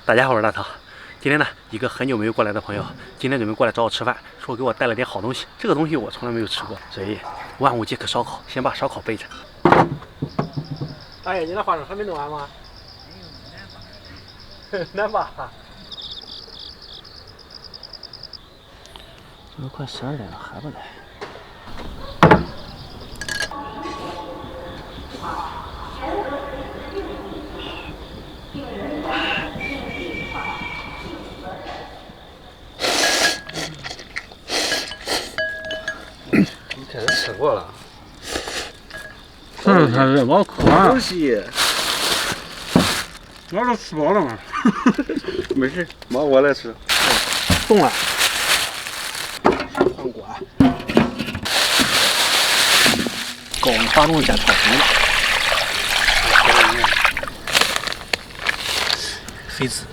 大家好，我是大涛。今天呢，一个很久没有过来的朋友，今天准备过来找我吃饭，说给我带了点好东西。这个东西我从来没有吃过，所以万物皆可烧烤，先把烧烤备着。哎，你那化妆还没弄完吗？难吧？都快12点了，还不来？你开始吃过了？这才是老可爱。东西，我都吃饱了嘛。没事，妈我来吃。动了。换锅。高温发动一下炒熟了。黑子。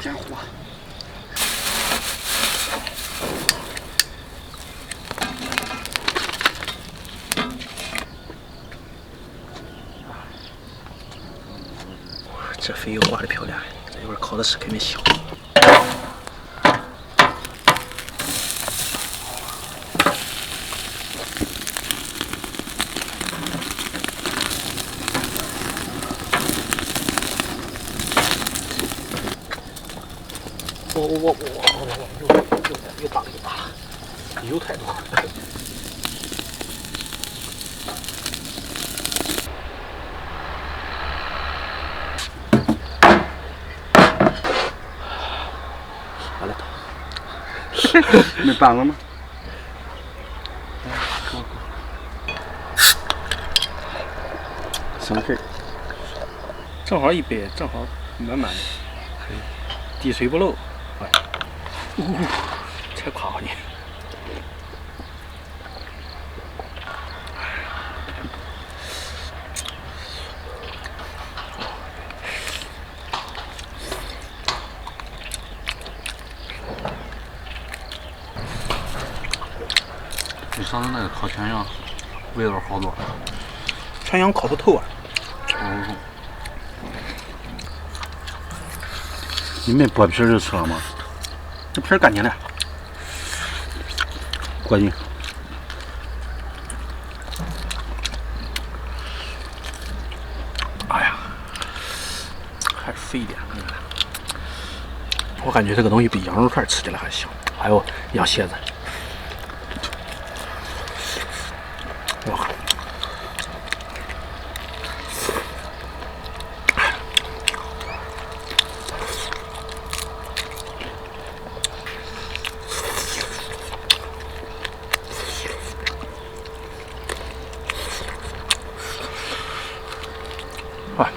加火。这肥油画的漂亮，这一会儿烤的是肯定香。又大了，油太多。完了，没拌了吗？省事，正好一杯，正好满满的，滴水不漏。哎，才夸夸你。比上次那个烤全羊味道好多。全羊烤不透啊！你们剥皮就吃了吗？这皮儿干净的，过瘾。哎呀，还是肥一点。我感觉这个东西比羊肉串吃起来还香。还有羊蝎子，哇！啊，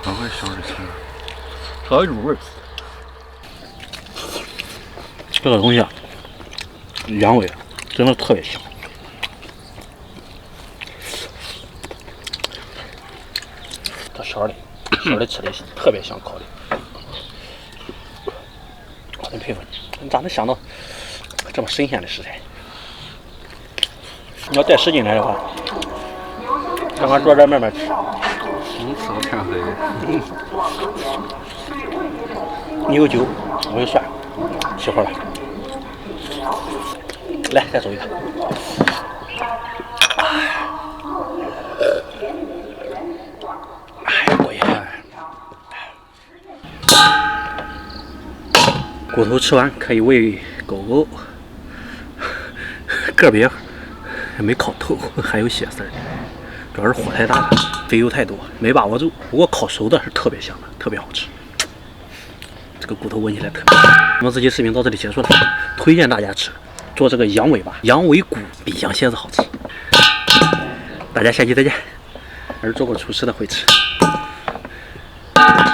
稍微小点吃，稍微入味。这个东西啊，羊味真的特别香。这烧的吃的特别香，烤的，我真佩服你，你咋能想到这么新鲜的食材？你要带10斤来的话，刚刚坐这慢慢吃。吃到天黑。你有酒，我有蒜，起火了。来，再走一个。哎，过瘾！骨头吃完可以喂狗狗，个别没烤透，还有血丝儿，主要是火太大了，肥油太多，没把握住。不过烤熟的是特别香的，特别好吃。这个骨头闻起来特别香。那么这期视频到这里结束了，推荐大家吃。做这个羊尾巴，羊尾骨比羊蝎子好吃。大家下期再见。而做过厨师的会吃。